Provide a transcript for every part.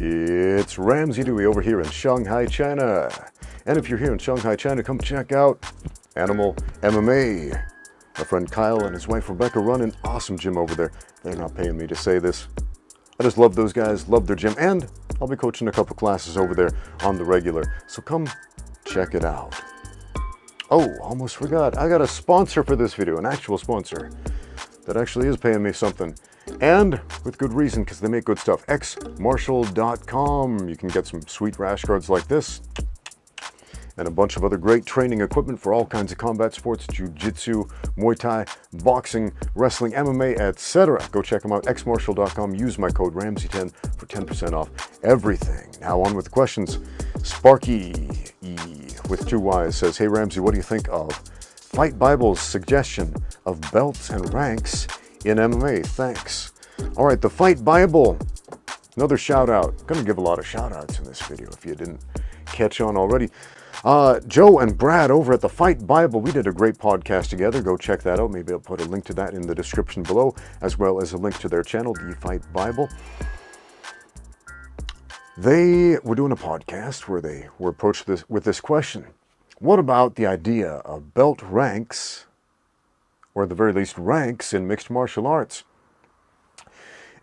It's Ramsey Dewey over here in Shanghai, China. And if you're here in Shanghai, China, come check out Animal MMA. My friend Kyle and his wife Rebecca run an awesome gym over there. They're not paying me to say this. I just love those guys, love their gym, and I'll be coaching a couple classes over there on the regular. So come check it out. Oh, almost forgot. I got a sponsor for this video, an actual sponsor that actually is paying me something. And with good reason, because they make good stuff. xmartial.com. You can get some sweet rash guards like this and a bunch of other great training equipment for all kinds of combat sports, jiu-jitsu, Muay Thai, boxing, wrestling, MMA, etc. Go check them out, xmartial.com. Use my code Ramsey10 for 10% off everything. Now on with the questions. Sparky with 2 Y's says, hey Ramsey, what do you think of Fight Bible's suggestion of belts and ranks in MMA? Thanks. All right, the Fight Bible. Another shout out. I'm going to give a lot of shout outs in this video if you didn't catch on already. Joe and Brad over at the Fight Bible, we did a great podcast together. Go check that out. Maybe I'll put a link to that in the description below, as well as a link to their channel, the Fight Bible. They were doing a podcast where they were approached with this question. What about the idea of belt ranks, or at the very least ranks, in mixed martial arts?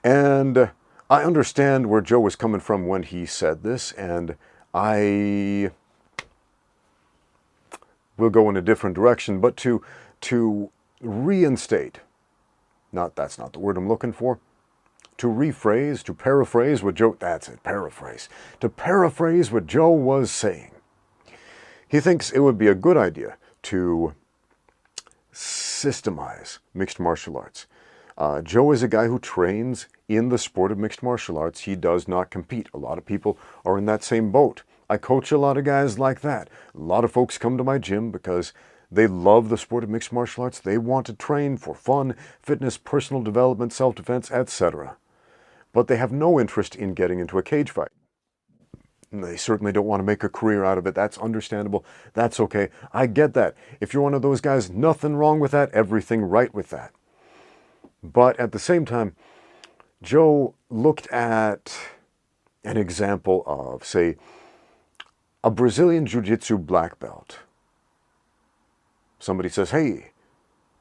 And I understand where Joe was coming from when he said this, and I will go in a different direction, but to reinstate, that's not the word I'm looking for, to rephrase, to paraphrase what Joe, that's it, paraphrase. To paraphrase what Joe was saying. He thinks it would be a good idea to systemize mixed martial arts. Joe is a guy who trains in the sport of mixed martial arts. He does not compete. A lot of people are in that same boat. I coach a lot of guys like that. A lot of folks come to my gym because they love the sport of mixed martial arts. They want to train for fun, fitness, personal development, self-defense, etc. But they have no interest in getting into a cage fight. They certainly don't want to make a career out of it. That's understandable. That's okay. I get that. If you're one of those guys, nothing wrong with that. Everything right with that. But at the same time, Joe looked at an example of, say, a Brazilian Jiu-Jitsu black belt. Somebody says, hey,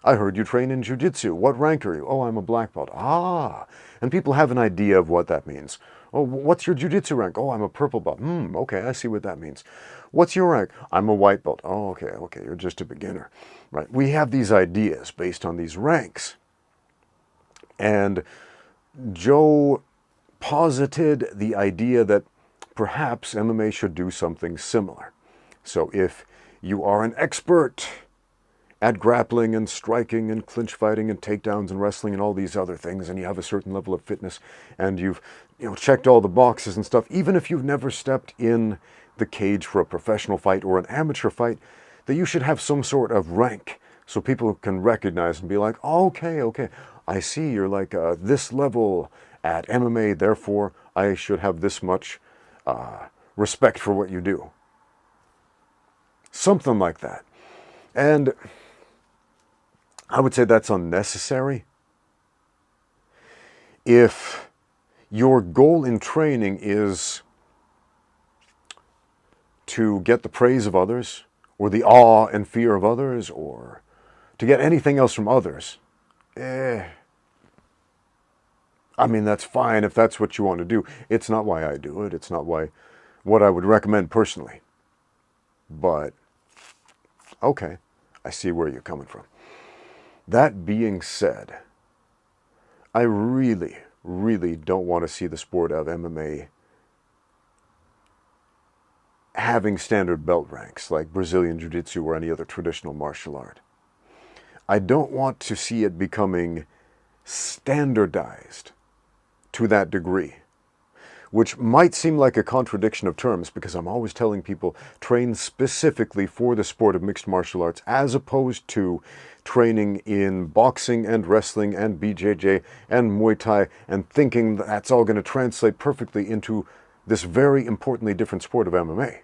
I heard you train in Jiu-Jitsu. What rank are you? Oh, I'm a black belt. Ah, and people have an idea of what that means. Oh, what's your Jiu-Jitsu rank? Oh, I'm a purple belt. Okay, I see what that means. What's your rank? I'm a white belt. Oh, okay, you're just a beginner. Right? We have these ideas based on these ranks. And Joe posited the idea that perhaps MMA should do something similar. So if you are an expert at grappling and striking and clinch fighting and takedowns and wrestling and all these other things, and you have a certain level of fitness, and you've checked all the boxes and stuff, even if you've never stepped in the cage for a professional fight or an amateur fight, that you should have some sort of rank so people can recognize and be like, okay, I see you're like this level at MMA, therefore I should have this much respect for what you do. Something like that. And I would say that's unnecessary. If your goal in training is to get the praise of others, or the awe and fear of others, or to get anything else from others, I mean, that's fine if that's what you want to do. It's not why I do it. It's not what I would recommend personally. But, okay, I see where you're coming from. That being said, I really don't want to see the sport of MMA having standard belt ranks like Brazilian Jiu-Jitsu or any other traditional martial art. I don't want to see it becoming standardized to that degree, which might seem like a contradiction of terms because I'm always telling people train specifically for the sport of mixed martial arts as opposed to training in boxing and wrestling and BJJ and Muay Thai and thinking that's all going to translate perfectly into this very importantly different sport of MMA.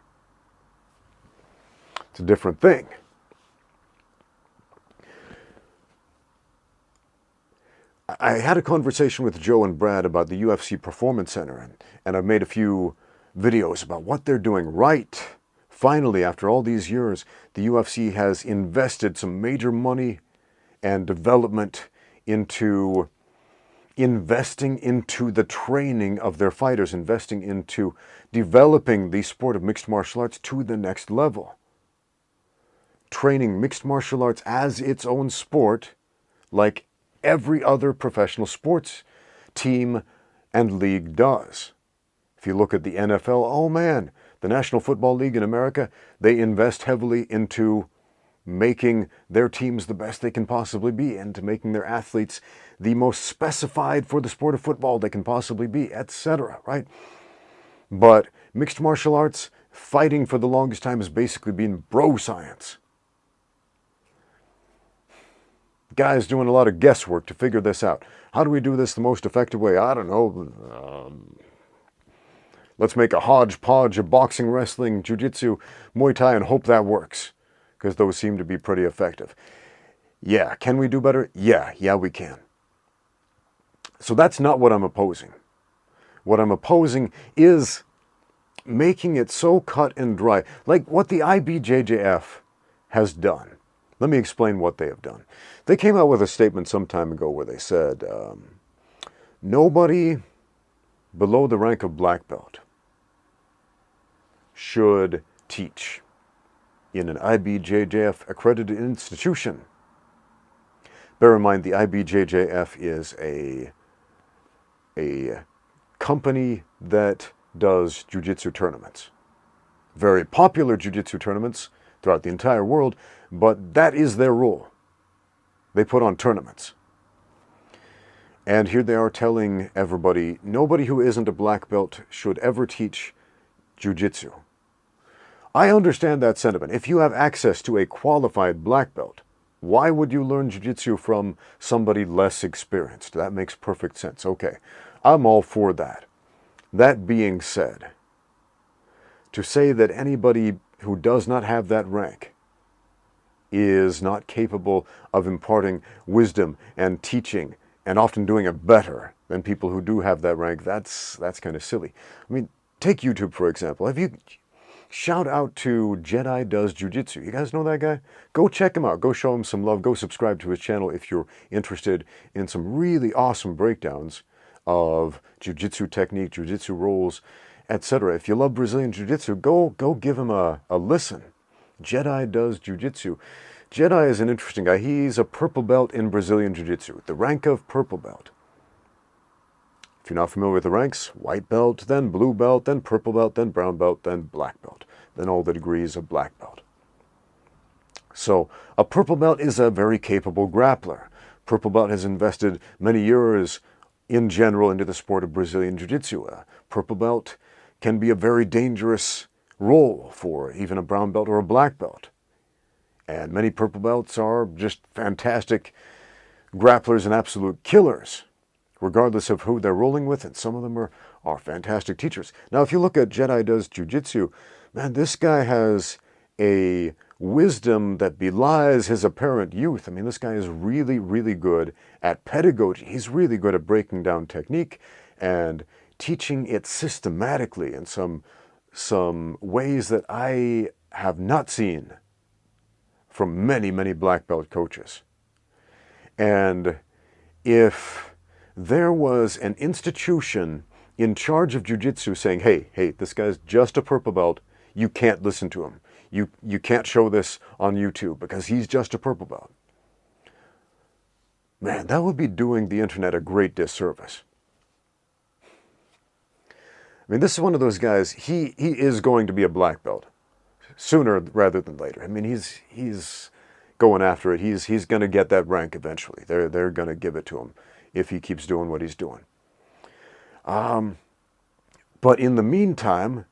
It's a different thing. I had a conversation with Joe and Brad about the UFC Performance Center, and I've made a few videos about what they're doing right. Finally, after all these years, the UFC has invested some major money and development into investing into the training of their fighters, investing into developing the sport of mixed martial arts to the next level. Training mixed martial arts as its own sport, like every other professional sports team and league does. If you look at the NFL, oh man, the National Football League in America, they invest heavily into making their teams the best they can possibly be and to making their athletes the most specified for the sport of football they can possibly be, etc., right? But mixed martial arts, fighting for the longest time has basically been bro science. Guys doing a lot of guesswork to figure this out. How do we do this the most effective way? I don't know. Let's make a hodgepodge of boxing, wrestling, jiu-jitsu, Muay Thai, and hope that works, because those seem to be pretty effective. Yeah, can we do better? Yeah, we can. So that's not what I'm opposing. What I'm opposing is making it so cut and dry, like what the IBJJF has done. Let me explain what they have done. They came out with a statement some time ago where they said, nobody below the rank of black belt should teach in an IBJJF accredited institution. Bear in mind, the IBJJF is a company that does jiu-jitsu tournaments. Very popular jiu-jitsu tournaments throughout the entire world, but that is their rule. They put on tournaments. And here they are telling everybody, nobody who isn't a black belt should ever teach jiu-jitsu. I understand that sentiment. If you have access to a qualified black belt, why would you learn jiu-jitsu from somebody less experienced? That makes perfect sense. Okay, I'm all for that. That being said, to say that anybody who does not have that rank is not capable of imparting wisdom and teaching and often doing it better than people who do have that rank, that's kind of silly. I mean, take YouTube, for example. Shout out to Jedi Does Jiu-Jitsu. You guys know that guy? Go check him out. Go show him some love. Go subscribe to his channel if you're interested in some really awesome breakdowns of jiu-jitsu technique, jiu-jitsu rules, etc. If you love Brazilian jiu-jitsu, go give him a listen. Jedi Does Jiu-Jitsu. Jedi is an interesting guy. He's a purple belt in Brazilian jiu-jitsu, the rank of purple belt. If you're not familiar with the ranks, white belt, then blue belt, then purple belt, then brown belt, then black belt, then all the degrees of black belt. So a purple belt is a very capable grappler. Purple belt has invested many years in general into the sport of Brazilian jiu-jitsu. Purple belt can be a very dangerous role for even a brown belt or a black belt. And many purple belts are just fantastic grapplers and absolute killers, regardless of who they're rolling with, and some of them are fantastic teachers. Now, if you look at Jedi Does Jiu-Jitsu, man, this guy has a wisdom that belies his apparent youth. I mean, this guy is really, really good at pedagogy. He's really good at breaking down technique and teaching it systematically in some ways that I have not seen from many, many black belt coaches. And if there was an institution in charge of jiu-jitsu saying, hey, this guy's just a purple belt, you can't listen to him. You can't show this on YouTube because he's just a purple belt. Man, that would be doing the internet a great disservice. I mean, this is one of those guys, he is going to be a black belt sooner rather than later. I mean, he's going after it. He's going to get that rank eventually. They're going to give it to him if he keeps doing what he's doing. But in the meantime,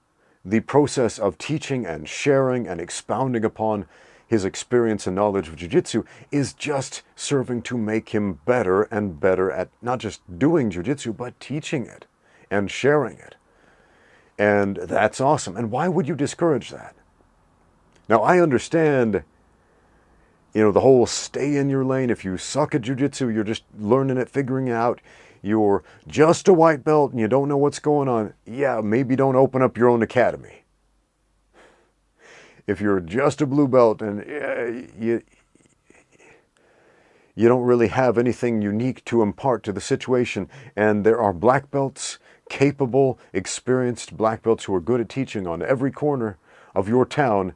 the process of teaching and sharing and expounding upon his experience and knowledge of jiu-jitsu is just serving to make him better and better at not just doing jiu-jitsu, but teaching it and sharing it. And that's awesome. And why would you discourage that? Now, I understand the whole stay in your lane. If you suck at jiu-jitsu, you're just learning it, figuring it out, you're just a white belt and you don't know what's going on, yeah, maybe don't open up your own academy. If you're just a blue belt and you don't really have anything unique to impart to the situation, and there are black belts, capable, experienced black belts who are good at teaching on every corner of your town,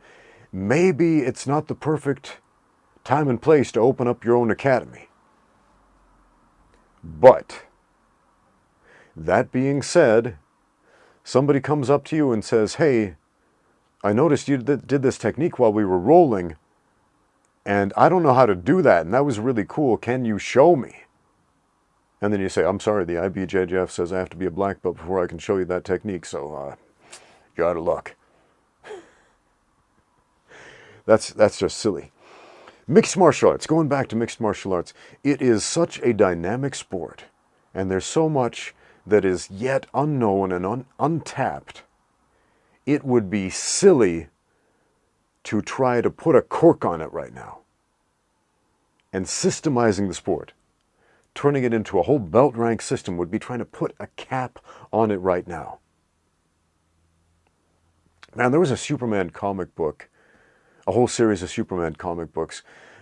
maybe it's not the perfect time and place to open up your own academy. But that being said, somebody comes up to you and says, hey, I noticed you did this technique while we were rolling, and I don't know how to do that, and that was really cool. Can you show me? And then you say, I'm sorry, the IBJJF says I have to be a black belt before I can show you that technique, so you're out of luck. That's just silly. Mixed martial arts, going back to mixed martial arts, it is such a dynamic sport, and there's so much that is yet unknown and untapped. It would be silly to try to put a cork on it right now. And systemizing the sport, turning it into a whole belt rank system, would be trying to put a cap on it right now. Man, there was a Superman comic book, a whole series of Superman comic books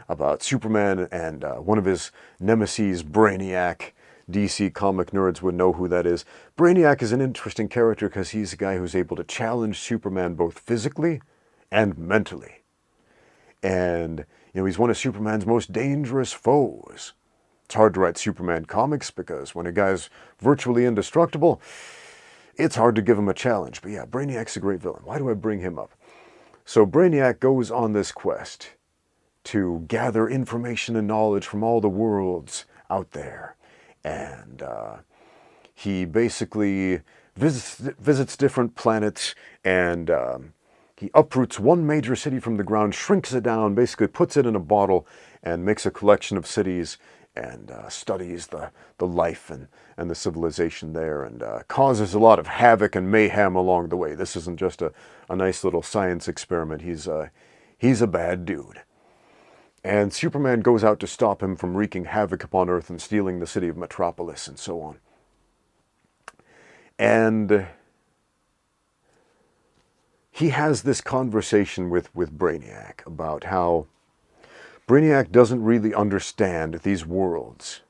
about Superman and one of his nemesis, Brainiac. DC comic nerds would know who that is. Brainiac is an interesting character because he's a guy who's able to challenge Superman both physically and mentally. And, he's one of Superman's most dangerous foes. It's hard to write Superman comics because when a guy's virtually indestructible, it's hard to give him a challenge. But yeah, Brainiac's a great villain. Why do I bring him up? So Brainiac goes on this quest to gather information and knowledge from all the worlds out there. And he basically visits different planets, and he uproots one major city from the ground, shrinks it down, basically puts it in a bottle, and makes a collection of cities, and studies the life and the civilization there, and causes a lot of havoc and mayhem along the way. This isn't just a nice little science experiment. He's a bad dude. And Superman goes out to stop him from wreaking havoc upon Earth and stealing the city of Metropolis and so on. And he has this conversation with Brainiac about how Brainiac doesn't really understand these worlds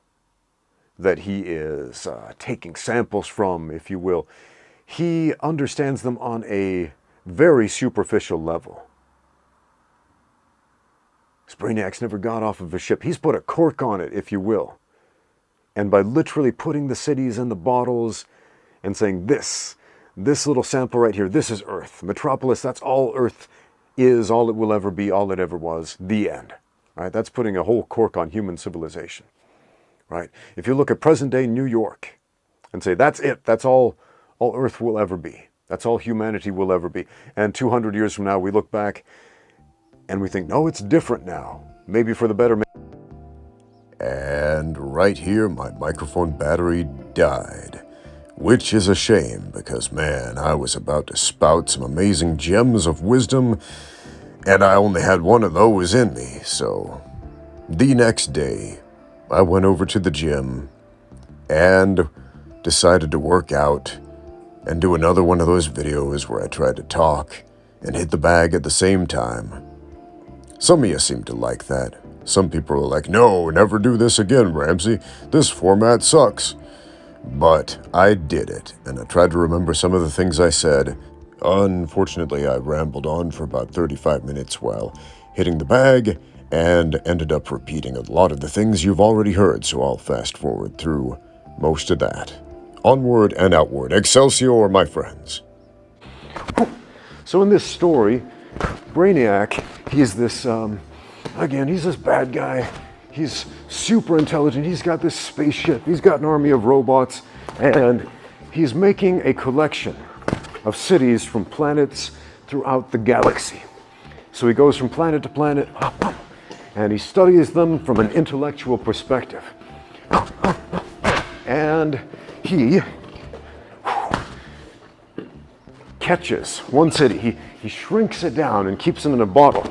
that he is taking samples from, if you will. He understands them on a very superficial level. Brainiac's never got off of a ship. He's put a cork on it, if you will. And by literally putting the cities in the bottles and saying, this little sample right here, this is Earth. Metropolis, that's all Earth is, all it will ever be, all it ever was, the end. Right? That's putting a whole cork on human civilization. Right? If you look at present-day New York and say, that's it, that's all Earth will ever be. That's all humanity will ever be. And 200 years from now, we look back and we think, no, it's different now. Maybe for the better. And right here, my microphone battery died. Which is a shame, because man, I was about to spout some amazing gems of wisdom, and I only had one of those in me. So, the next day, I went over to the gym and decided to work out and do another one of those videos where I tried to talk and hit the bag at the same time. Some of you seem to like that. Some people are like, no, never do this again, Ramsey. This format sucks. But I did it, and I tried to remember some of the things I said. Unfortunately, I rambled on for about 35 minutes while hitting the bag, and ended up repeating a lot of the things you've already heard, so I'll fast forward through most of that. Onward and outward. Excelsior, my friends. So in this story, Brainiac, he's this, again, he's this bad guy. He's super intelligent. He's got this spaceship. He's got an army of robots. And he's making a collection of cities from planets throughout the galaxy. So he goes from planet to planet, and he studies them from an intellectual perspective. And he catches one city. He shrinks it down and keeps it in a bottle,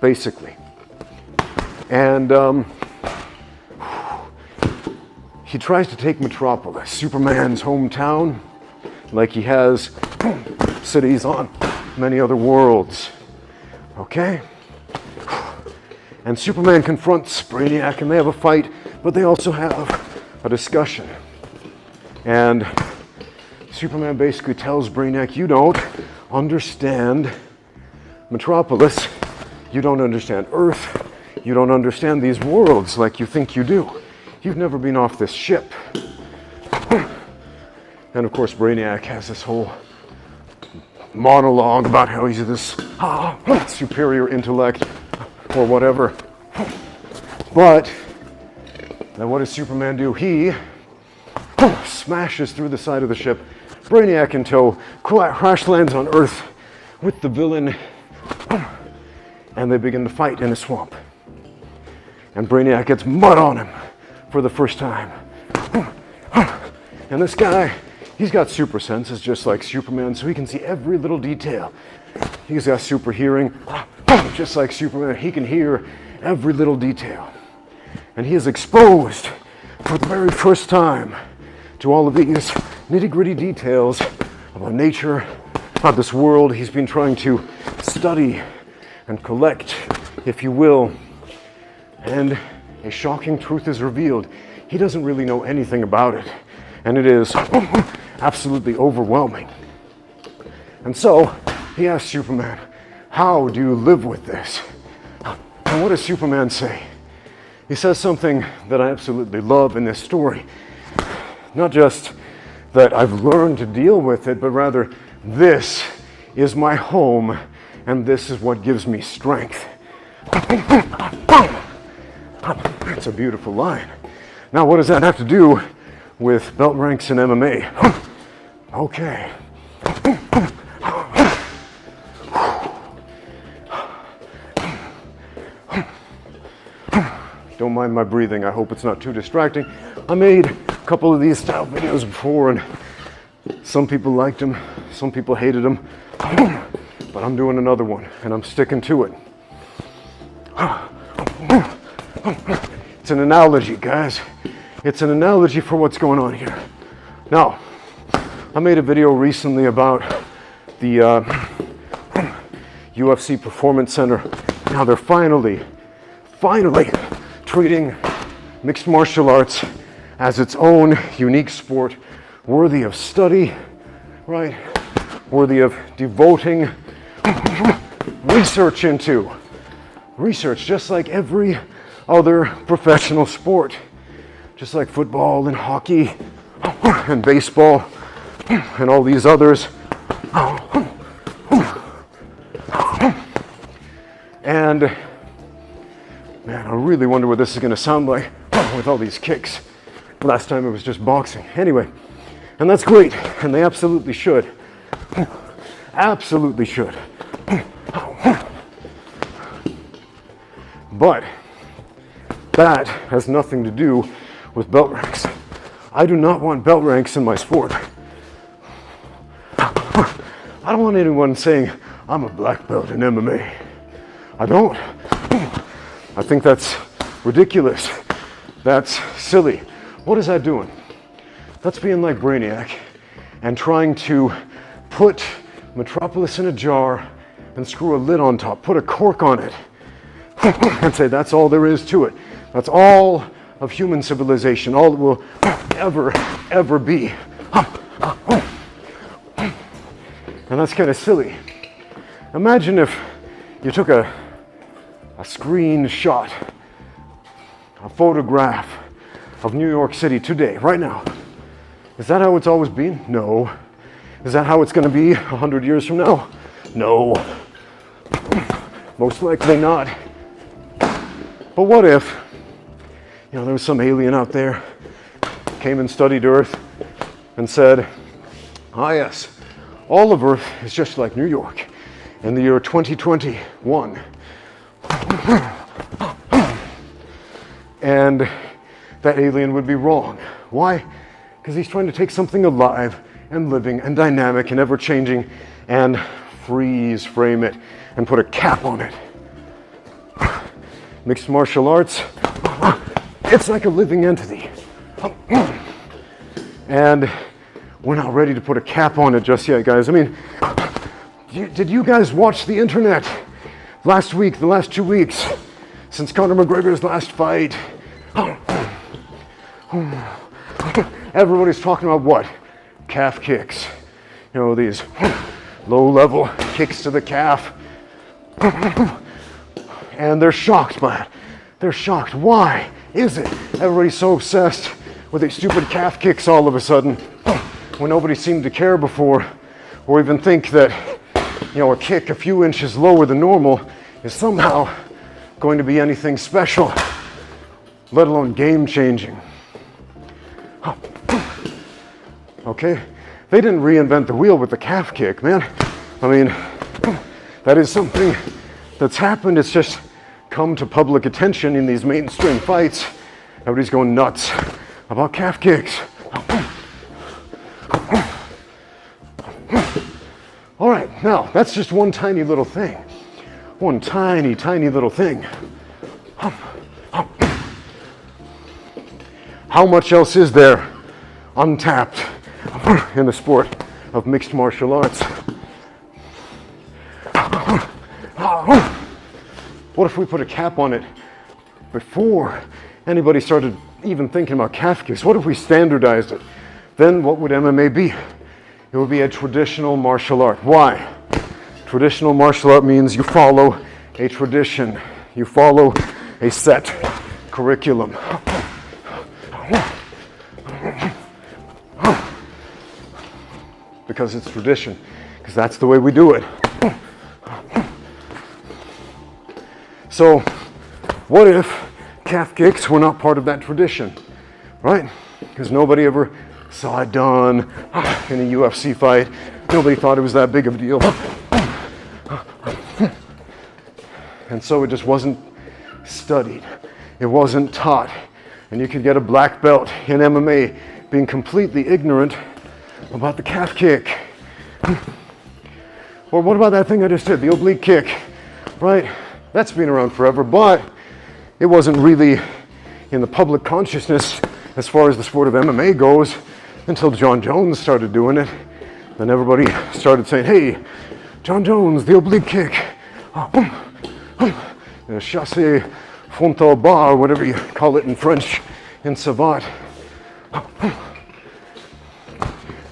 basically. And he tries to take Metropolis, Superman's hometown, like he has cities on many other worlds. Okay? And Superman confronts Brainiac and they have a fight, but they also have a discussion. And Superman basically tells Brainiac, you don't understand Metropolis, you don't understand Earth, you don't understand these worlds like you think you do. You've never been off this ship. And of course Brainiac has this whole monologue about how he's this superior intellect or whatever. But then what does Superman do? He smashes through the side of the ship, Brainiac in tow, crash lands on Earth with the villain, and they begin to fight in a swamp. And Brainiac gets mud on him for the first time. And this guy, he's got super senses just like Superman, so he can see every little detail. He's got super hearing, just like Superman. He can hear every little detail. And he is exposed for the very first time to all of these nitty-gritty details about nature, about this world he's been trying to study and collect, if you will. And a shocking truth is revealed. He doesn't really know anything about it. And it is absolutely overwhelming. And so he asks Superman, how do you live with this? And what does Superman say? He says something that I absolutely love in this story. Not just that I've learned to deal with it, but rather this is my home and this is what gives me strength. That's a beautiful line. Now what does that have to do with belt ranks in MMA? Okay. Don't mind my breathing, I hope it's not too distracting. I made a couple of these style videos before and some people liked them, some people hated them, but I'm doing another one and I'm sticking to it. It's an analogy, guys. It's an analogy for what's going on here. Now, I made a video recently about the UFC Performance Center. Now they're finally treating mixed martial arts as its own unique sport, worthy of study, right? Worthy of devoting research into. Research, just like every other professional sport. Just like football and hockey and baseball and all these others. And man, I really wonder what this is going to sound like with all these kicks. Last time it was just boxing. Anyway, and that's great, and they absolutely should. Absolutely should. But that has nothing to do with belt ranks. I do not want belt ranks in my sport. I don't want anyone saying I'm a black belt in MMA. I don't. I think that's ridiculous. That's silly. What is that doing? That's being like Brainiac and trying to put Metropolis in a jar and screw a lid on top, put a cork on it, and say that's all there is to it. That's all of human civilization, all it will ever be. And that's kind of silly. Imagine if you took a screenshot, a photograph of New York City today, right now. Is that how it's always been? No. Is that how it's going to be 100 years from now? No. Most likely not. But what if, there was some alien out there, came and studied Earth and said, ah yes, all of Earth is just like New York in the year 2021. And that alien would be wrong. Why? Because he's trying to take something alive and living and dynamic and ever-changing and freeze frame it and put a cap on it. Mixed martial arts, it's like a living entity. And we're not ready to put a cap on it just yet, guys. I mean, did you guys watch the internet last week, the last 2 weeks, since Conor McGregor's last fight? Everybody's talking about what? Calf kicks. You know, these low-level kicks to the calf. And they're shocked by it. They're shocked. Why is it everybody's so obsessed with these stupid calf kicks all of a sudden when nobody seemed to care before, or even think that, you know, a kick a few inches lower than normal is somehow going to be anything special, let alone game-changing. Okay? They didn't reinvent the wheel with the calf kick, man. I mean, that is something that's happened. It's just come to public attention in these mainstream fights. Everybody's going nuts about calf kicks. All right, now that's just one tiny little thing. One tiny, tiny little thing. How much else is there untapped in the sport of mixed martial arts? What if we put a cap on it before anybody started even thinking about calf kicks? What if we standardized it? Then what would MMA be? It would be a traditional martial art. Why? Traditional martial art means you follow a tradition. You follow a set curriculum. Because it's tradition. Because that's the way we do it. So, what if calf kicks were not part of that tradition, right? Because nobody ever saw it done in a UFC fight. Nobody thought it was that big of a deal. And so it just wasn't studied. It wasn't taught. And you could get a black belt in MMA being completely ignorant about the calf kick. Or what about that thing I just did, the oblique kick, right? That's been around forever, but it wasn't really in the public consciousness as far as the sport of MMA goes until John Jones started doing it. Then everybody started saying, hey, John Jones, the oblique kick. Chassé frontal bas, or whatever you call it in French, in savate.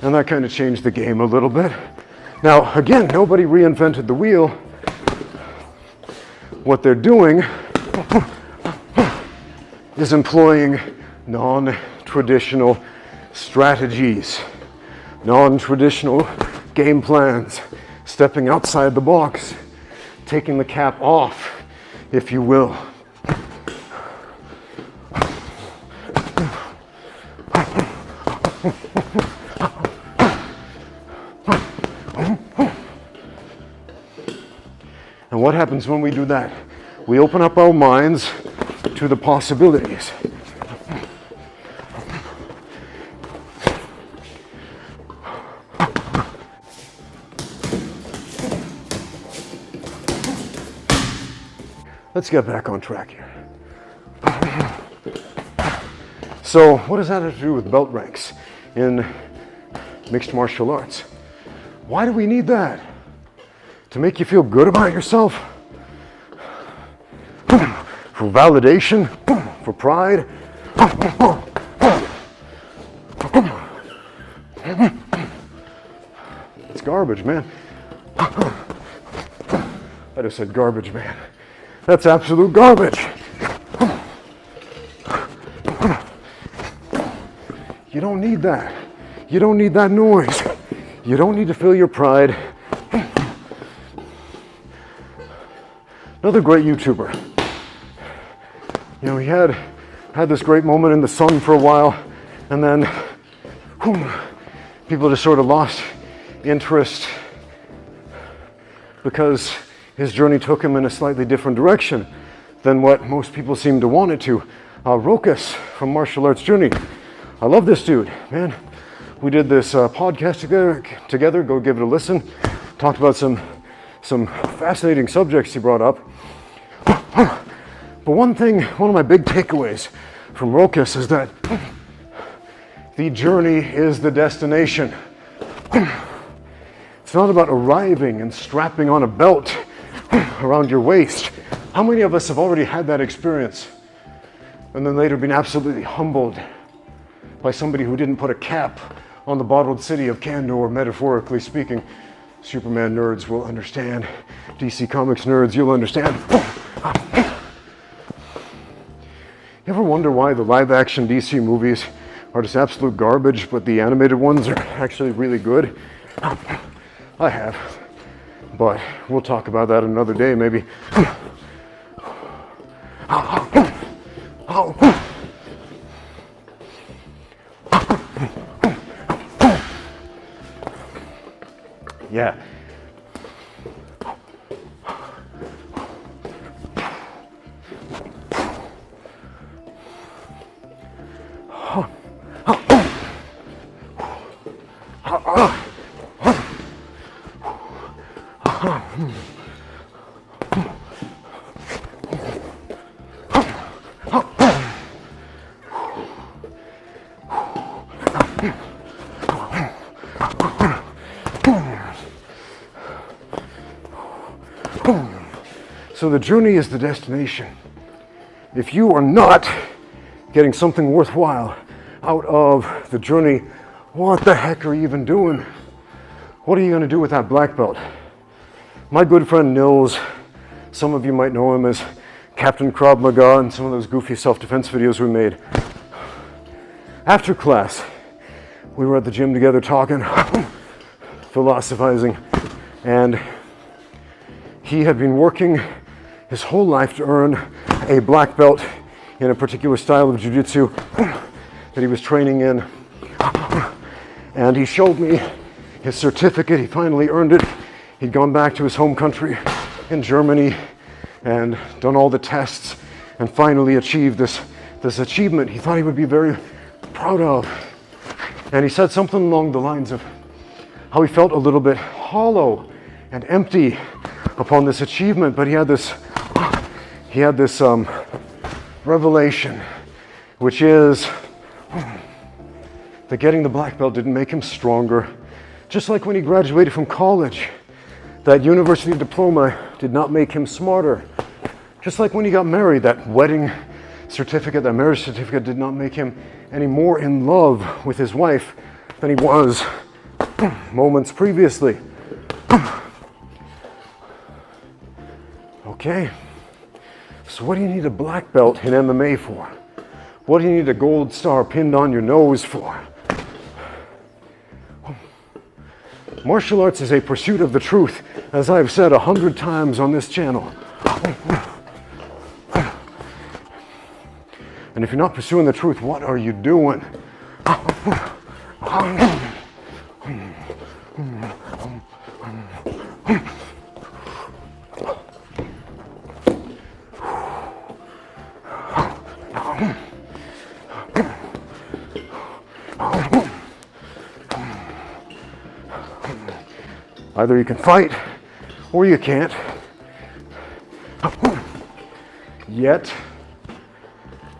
And that kind of changed the game a little bit. Now, again, nobody reinvented the wheel. What they're doing is employing non-traditional strategies, non-traditional game plans, stepping outside the box, taking the cap off, if you will. And what happens when we do that? We open up our minds to the possibilities. Let's get back on track here. So, what does that have to do with belt ranks in mixed martial arts? Why do we need that? To make you feel good about yourself? For validation? For pride? It's garbage, man. I just said garbage, man. That's absolute garbage. You don't need that. You don't need that noise. You don't need to feel your pride. Another great YouTuber. You know, he had this great moment in the sun for a while, and then people just sort of lost interest because his journey took him in a slightly different direction than what most people seem to want it to. Rokas from Martial Arts Journey. I love this dude, man. We did this podcast together. Go give it a listen. Talked about some fascinating subjects he brought up. But one of my big takeaways from Rokas is that the journey is the destination. It's not about arriving and strapping on a belt around your waist. How many of us have already had that experience and then later been absolutely humbled by somebody who didn't put a cap on the bottled city of Kandor, metaphorically speaking? Superman nerds will understand. DC Comics nerds, you'll understand. You ever wonder why the live-action DC movies are just absolute garbage, but the animated ones are actually really good? I have, but we'll talk about that another day, maybe. Yeah. So the journey is the destination. If you are not getting something worthwhile out of the journey, what the heck are you even doing? What are you going to do with that black belt? My good friend Nils, some of you might know him as Captain Krav Maga in some of those goofy self-defense videos we made. After class, we were at the gym together talking, philosophizing, and he had been working his whole life to earn a black belt in a particular style of jiu-jitsu that he was training in. And he showed me his certificate. He finally earned it. He'd gone back to his home country in Germany and done all the tests and finally achieved this achievement he thought he would be very proud of. And he said something along the lines of how he felt a little bit hollow and empty upon this achievement, but he had this revelation, which is that getting the black belt didn't make him stronger. Just like when he graduated from college, that university diploma did not make him smarter. Just like when he got married, that wedding certificate, that marriage certificate did not make him any more in love with his wife than he was moments previously. Okay, so what do you need a black belt in MMA for? What do you need a gold star pinned on your nose for? Martial arts is a pursuit of the truth, as I've said 100 times on this channel. And if you're not pursuing the truth, what are you doing? Either you can fight or you can't. Yet,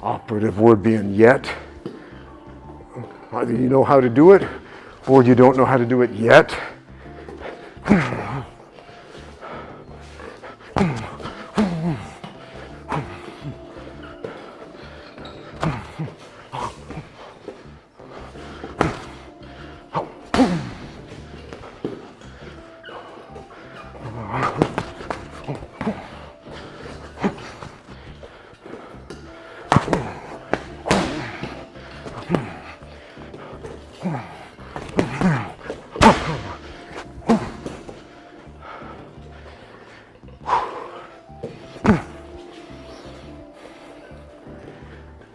operative word being yet. Either you know how to do it or you don't know how to do it yet.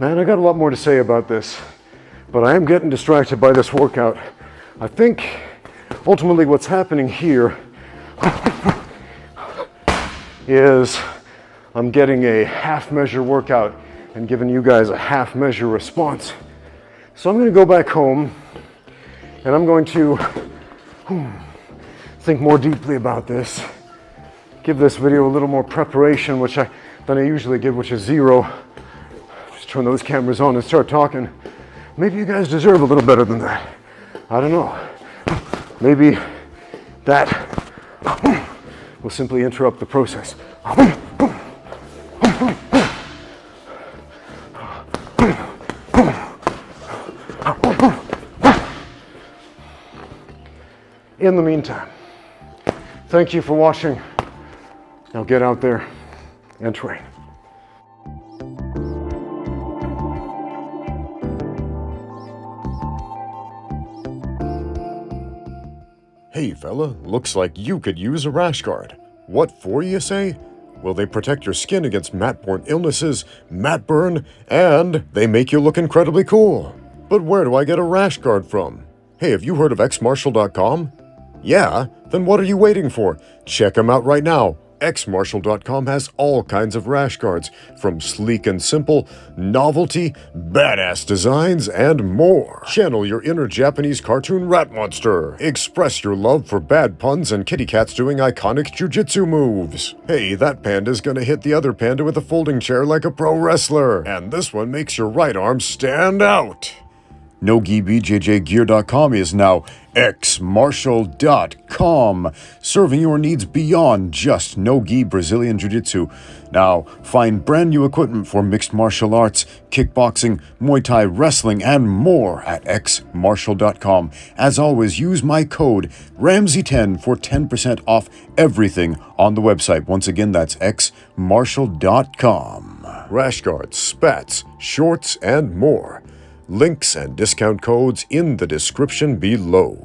Man, I got a lot more to say about this, but I am getting distracted by this workout. I think ultimately what's happening here is I'm getting a half measure workout and giving you guys a half measure response. So I'm going to go back home and I'm going to think more deeply about this, give this video a little more preparation, which I than I usually give, which is 0. Just turn those cameras on and start talking. Maybe you guys deserve a little better than that. I don't know. Maybe that will simply interrupt the process. In the meantime, thank you for watching. Now get out there and train. Hey fella, looks like you could use a rash guard. What for, you say? Well, they protect your skin against mat-borne illnesses, mat burn, and they make you look incredibly cool. But where do I get a rash guard from? Hey, have you heard of xmartial.com? Yeah? Then what are you waiting for? Check them out right now. xmartial.com has all kinds of rash guards, from sleek and simple, novelty, badass designs, and more. Channel your inner Japanese cartoon rat monster. Express your love for bad puns and kitty cats doing iconic jiu-jitsu moves. Hey, that panda's gonna hit the other panda with a folding chair like a pro wrestler. And this one makes your right arm stand out. NoGiBJJGear.com is now xmartial.com, serving your needs beyond just no-gi Brazilian Jiu-Jitsu. Now, find brand new equipment for mixed martial arts, kickboxing, Muay Thai, wrestling, and more at xmartial.com. As always, use my code Ramsey10 for 10% off everything on the website. Once again, that's xmartial.com. Rash guards, spats, shorts, and more. Links and discount codes in the description below.